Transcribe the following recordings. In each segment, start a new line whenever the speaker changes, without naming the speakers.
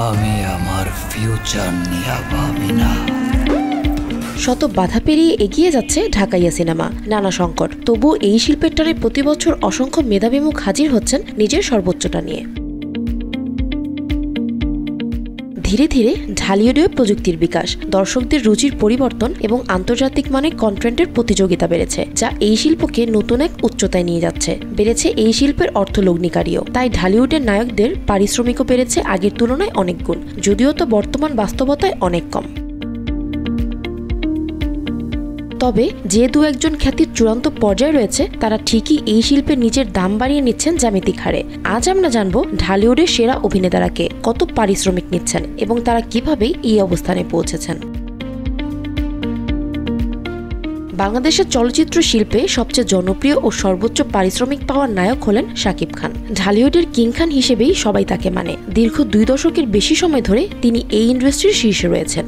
আমি আমার ফিউচার নিয়ে ভাবি না।
শত বাধা পেরিয়ে এগিয়ে যাচ্ছে ঢাকাইয়া সিনেমা, নানা সংকট, তবুও এই শিল্পের টানে প্রতি বছর অসংখ্য মেধাবী মুখ হাজির হচ্ছেন নিজের সর্বোচ্চটা নিয়ে। ধীরে ধীরে ঢালিউডে প্রযুক্তির বিকাশ, দর্শকদের রুচির পরিবর্তন এবং আন্তর্জাতিক মানের কন্টেন্টের প্রতিযোগিতা বেড়েছে, যা এই শিল্পকে নতুন এক উচ্চতায় নিয়ে যাচ্ছে। বেড়েছে এই শিল্পের অর্থলগ্নিকারীও। তাই ঢালিউডের নায়কদের পারিশ্রমিকও বেড়েছে আগের তুলনায় অনেক গুণ, যদিও তো বর্তমান বাস্তবতায় অনেক কম। তবে যে দু একজন খ্যাতির চূড়ান্ত পর্যায়ে রয়েছে, তারা ঠিকই এই শিল্পে নিজের দাম বাড়িয়ে নিচ্ছেন জ্যামিতিক হারে। আজ আমরা জানবো ঢালিউডের সেরা অভিনেতারা কে, কত পারিশ্রমিক নিচ্ছেন এবং তারা কিভাবে এই অবস্থানে পৌঁছেছেন। বাংলাদেশের চলচ্চিত্র শিল্পে সবচেয়ে জনপ্রিয় ও সর্বোচ্চ পারিশ্রমিক পাওয়ার নায়ক হলেন শাকিব খান। ঢালিউডের কিং খান হিসেবেই সবাই তাকে মানে। দীর্ঘ 2 দশকের বেশি সময় ধরে তিনি এই ইন্ডাস্ট্রির শীর্ষে রয়েছেন।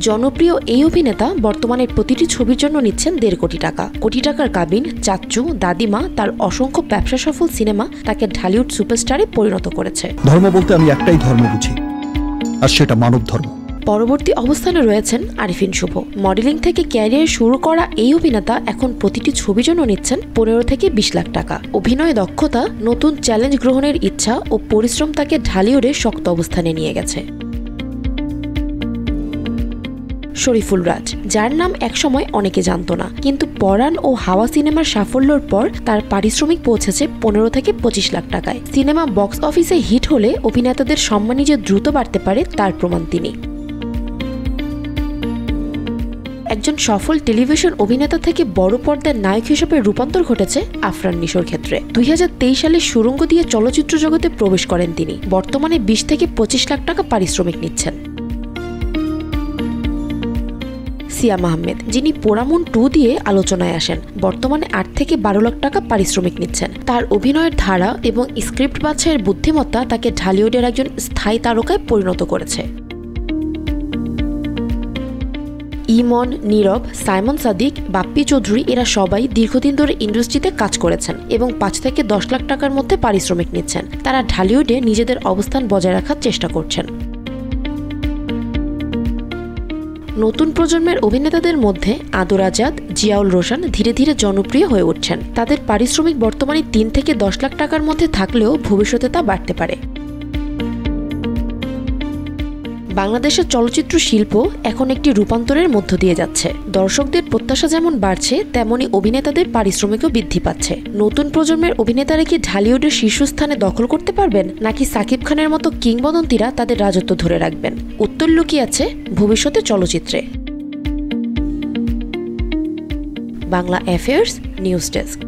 জনপ্রিয় এই অভিনেতা বর্তমানে প্রতিটি ছবির জন্য নিচ্ছেন 1.5 কোটি টাকা। কোটি টাকার কাবিন, চাচ্চু, দাদিমা, তার অসংখ্য ব্যবসা সফল সিনেমা তাকে ঢালিউড সুপারস্টারে পরিণত করেছে।
ধর্ম বলতে আমি একটাই ধর্ম বুঝি, আর সেটা মানব ধর্ম।
পরবর্তী অবস্থানে রয়েছেন আরিফিন শুভ। মডেলিং থেকে ক্যারিয়ার শুরু করা এই অভিনেতা এখন প্রতিটি ছবির জন্য নিচ্ছেন 15 থেকে 20 লাখ টাকা। অভিনয় দক্ষতা, নতুন চ্যালেঞ্জ গ্রহণের ইচ্ছা ও পরিশ্রম তাকে ঢালিউডে শক্ত অবস্থানে নিয়ে গেছে। শরীফুল রাজ, যার নাম একসময় অনেকে জানত না, কিন্তু পরাণ ও হাওয়া সিনেমার সাফল্যের পর তার পারিশ্রমিক পৌঁছেছে 15 থেকে 25 লাখ টাকায়। সিনেমা বক্স অফিসে হিট হলে অভিনেতাদের সম্মানই যে দ্রুত বাড়তে পারে তার প্রমাণ তিনি। একজন সফল টেলিভিশন অভিনেতা থেকে বড় পর্দার নায়ক হিসেবে রূপান্তর ঘটেছে আফরান নিশোর ক্ষেত্রে। 2023 সালে সুড়ঙ্গ দিয়ে চলচ্চিত্র জগতে প্রবেশ করেন তিনি। বর্তমানে 20 থেকে 25 লাখ টাকা পারিশ্রমিক নিচ্ছেন। সিয়াম আহমেদ, যিনি পোড়ামন 2 দিয়ে আলোচনায় আসেন, বর্তমানে 8 থেকে 12 লাখ টাকা পারিশ্রমিক নিচ্ছেন। তার অভিনয়ের ধারা এবং স্ক্রিপ্ট বাছাইয়ের বুদ্ধিমত্তা তাকে ঢালিউডের একজন স্থায়ী তারকায় পরিণত করেছে। ইমন, নীরব, সাইমন সাদিক, বাপ্পি চৌধুরী এরা সবাই দীর্ঘদিন ধরে ইন্ডাস্ট্রিতে কাজ করেছেন এবং 5 থেকে 10 লাখ টাকার মধ্যে পারিশ্রমিক নিচ্ছেন। তারা ঢালিউডে নিজেদের অবস্থান বজায় রাখার চেষ্টা করছেন। নতুন প্রজন্মের অভিনেতাদের মধ্যে আদর আজাদ, জিয়াউল রোশন ধীরে ধীরে জনপ্রিয় হয়ে উঠছেন। তাদের পারিশ্রমিক বর্তমানে 3 থেকে 10 লাখ টাকার মধ্যে থাকলেও ভবিষ্যতে তা বাড়তে পারে। বাংলাদেশের চলচ্চিত্র শিল্প এখন একটি রূপান্তরের মধ্য দিয়ে যাচ্ছে। দর্শকদের প্রত্যাশা যেমন বাড়ছে, তেমনি অভিনেতাদের পারিশ্রমিকও বৃদ্ধি পাচ্ছে। নতুন প্রজন্মের অভিনেতারা কি ঢালিউডের শীর্ষস্থানে দখল করতে পারবেন, নাকি সাকিব খানের মতো কিংবদন্তিরা তাদের রাজত্ব ধরে রাখবেন? উত্তর লুকিয়ে আছে ভবিষ্যতে চলচ্চিত্রে। Bangla affairs news desk.